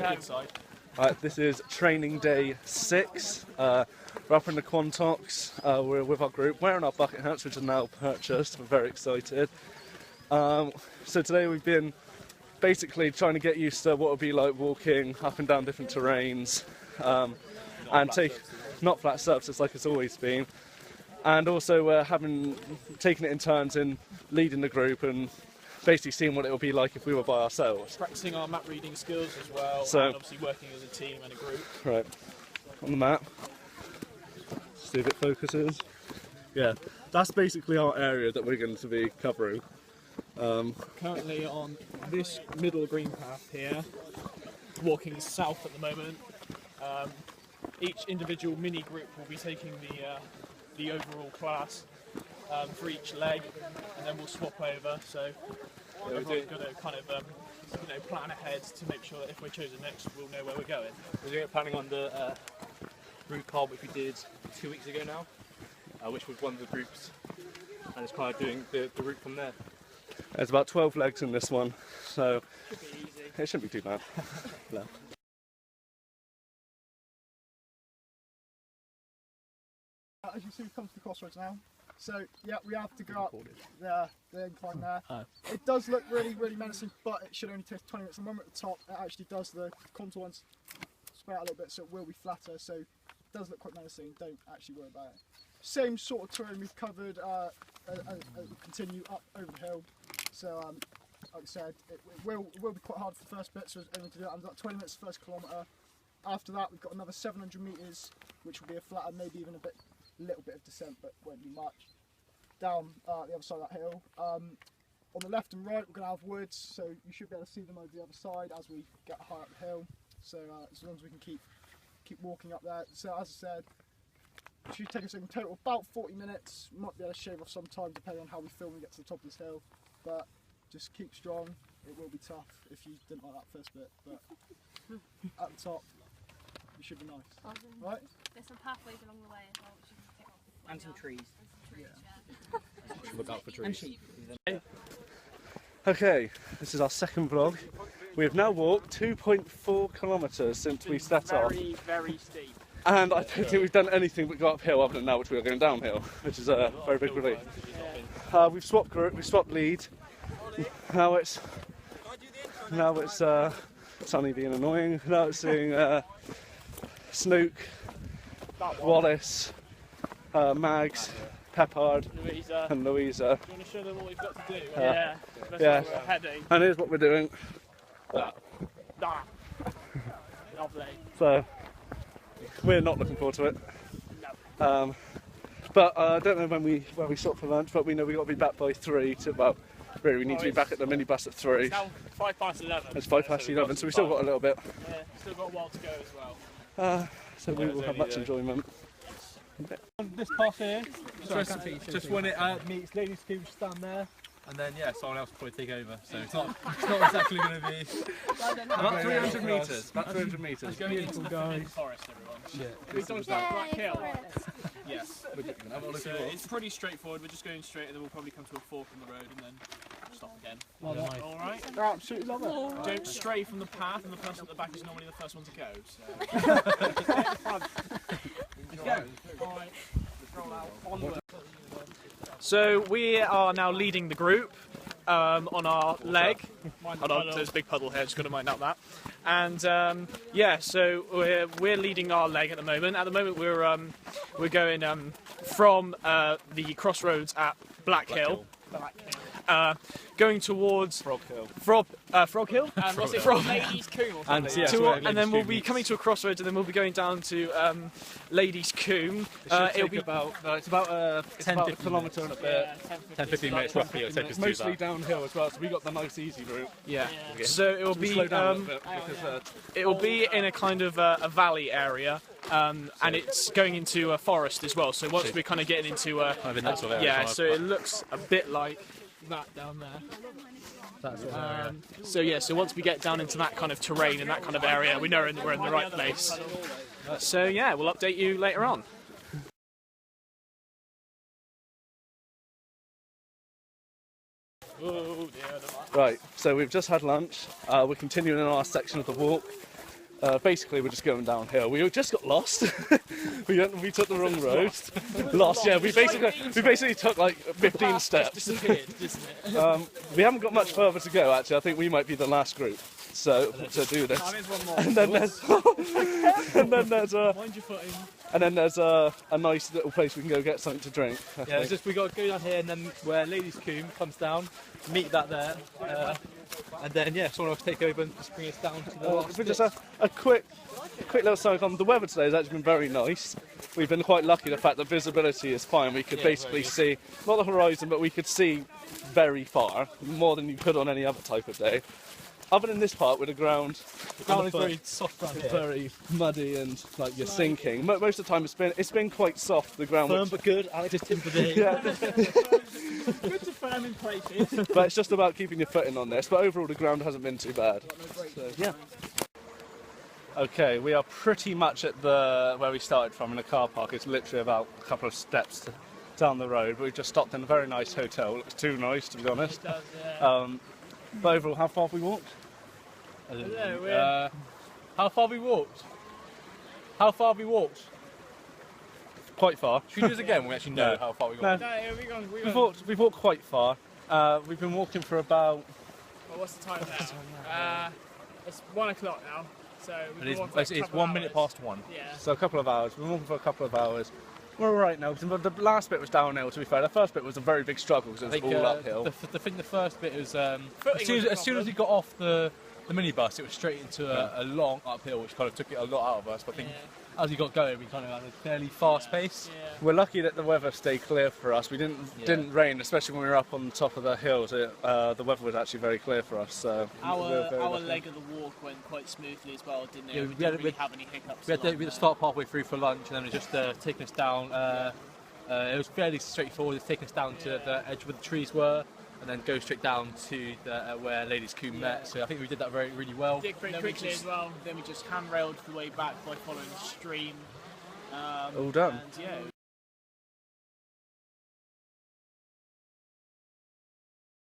Right, this is training day 6. We're up in the Quantox. We're with our group, wearing our bucket hats, which are now purchased. We're very excited. So today we've been basically trying to get used to what it would be like walking up and down different terrains, and not flat surfaces like it's always been. And also we're taking it in turns in leading the group and basically seeing what it would be like if we were by ourselves. Practicing our map reading skills as well, so, and obviously working as a team and a group. Right, on the map, see if it focuses. Yeah, that's basically our area that we're going to be covering. Currently on this middle green path here, walking south at the moment. Each individual mini group will be taking the overall class for each leg, and then we'll swap over. So everyone's got to kind of plan ahead to make sure that if we're chosen next, we'll know where we're going. We're planning on the route card which we did 2 weeks ago now, which was one of the groups, and it's kind of doing the route from there. There's about 12 legs in this one, so it shouldn't be too bad. No. As you see, we've come to the crossroads now. So yeah, we have to go up the incline there. It does look really, really menacing, but it should only take 20 minutes. And when we're at the top, it actually does the contour ones spread out a little bit, so it will be flatter. So it does look quite menacing. Don't actually worry about it. Same sort of terrain we've covered as we continue up over the hill. So like I said, it will be quite hard for the first bit. So we're aiming to do that. About 20 minutes the first kilometre. After that, we've got another 700 metres, which will be a flatter, maybe even a little bit of descent, but won't be much. Down the other side of that hill. On the left and right, we're going to have woods, so you should be able to see them over the other side as we get higher up the hill. So as long as we can keep walking up there. So as I said, it should take us in total about 40 minutes. Might be able to shave off some time depending on how we feel when we get to the top of this hill. But just keep strong. It will be tough if you didn't like that first bit, but at the top, it should be nice. Awesome. Right? There's some pathways along the way as well, which you can pick off. And some trees. Look out for trees. Okay, this is our second vlog. We have now walked 2.4 kilometres since we set off. Very steep. And I don't think we've done anything but go uphill other than now, which we are going downhill, which is a very big relief. We've swapped group, we've swapped lead. Now it's Sonny being annoying. Now it's seeing Snook, Wallace, Mags, Peppard, and Louisa. Do you want to show them what we've got to do? Yeah. That's what we're heading. And here's what we're doing. Lovely. So we're not looking forward to it. No. But I don't know when we stop for lunch, but we know we've got to be back by 3 to about. Really, we need to be back at the minibus at 3. It's now 11:05. It's 11:05, so we've still got a little bit. Yeah, still got a while to go as well. So we will have much enjoyment. On this path here, Just when it meets Ladies' Cube, stand there, and then someone else will probably take over. So it's not exactly going to be About 300 metres. About 300 metres. going into the forbidden forest, everyone. shit. We dodged that black hill. Forest. Yes. So it's pretty straightforward. We're just going straight, and then we'll probably come to a fork in the road, and then stop again. All right. I absolutely love it. Don't stray from the path, and the person at the back is normally the first one to go. So. So we are now leading the group on our leg. Hold on, there's a big puddle here, just got to mind out that. And yeah, so we're leading our leg at the moment. At the moment we're going from the crossroads at Black Hill. Going towards Frog Hill. Frog Hill? And what's it? Ladies' Combe. And then we'll be coming to a crossroads, and then we'll be going down to Ladies' Combe. It'll be it's about a kilometre and a bit. 10-15 minutes roughly. It'll take us to Mostly downhill as well, so we got the nice easy route. Yeah. So it will be it will be in a kind of a valley area. And it's going into a forest as well. So once we're kind of getting into so it looks a bit like that down there. So yeah, so once we get down into that kind of terrain and that kind of area, we know we're in the right place. So yeah, we'll update you later on. Right, so we've just had lunch. We're continuing in our section of the walk. Basically, we're just going downhill. We just got lost. we took the wrong road. Lost, yeah. We basically took like 15 steps. Disappeared, isn't it? We haven't got much further to go. Actually, I think we might be the last group. So to do this. There's one more. And then there's Mind your footing. and then there's a nice little place we can go get something to drink. I Yeah, think. it's just we got to go down here, and then where Ladies Combe comes down, meet that there, and then yeah, someone else take over and just bring us down to the last But bit. just a quick little side on the weather today has actually been very nice. We've been quite lucky the fact that visibility is fine. We could basically see not the horizon, but we could see very far, more than you could on any other type of day. Other than this part, with the ground, The ground is very soft ground here. very muddy and like you're sinking. Most of the time, it's been quite soft. The ground, Firm but good. Alex just timbered it. yeah, Good to firm in places. but it's just about keeping your footing on this. But overall, the ground hasn't been too bad. So, yeah. Okay, we are pretty much at where we started from in the car park. It's literally about a couple of steps down the road. But we just stopped in a very nice hotel. Looks too nice, to be honest. But overall, how far have we walked? How far have we walked? How far have we walked? Quite far. Should we do this again when we actually know No. how far we No. got? We've walked quite far. We've been walking for about. Well, what's the time now? It's 1 o'clock now. So we've been walking for a It's couple 1 of minute hours. past 1. Yeah. So a couple of hours. We've been walking for a couple of hours. We're all right now. The last bit was downhill. To be fair, the first bit was a very big struggle because it was all uphill. The first bit was Footing as soon was a as soon as we got off the minibus, it was straight into a long uphill, which kind of took it a lot out of us. But I think as we got going, we kind of had a fairly fast pace. Yeah. We're lucky that the weather stayed clear for us. We didn't rain, especially when we were up on the top of the hills. The weather was actually very clear for us. So we were very Our lucky. leg of the walk went quite smoothly as well, didn't it? Yeah, we we didn't had- really have any hiccups. We had to start halfway through for lunch, and then it was just taking us down. It was fairly straightforward. It's taking us down to the edge where the trees were, and then go straight down to where Ladies Combe met. So I think we did that really well. Did pretty Then we quickly just- as well. Then we just handrailed the way back by following the stream. All done. And yeah,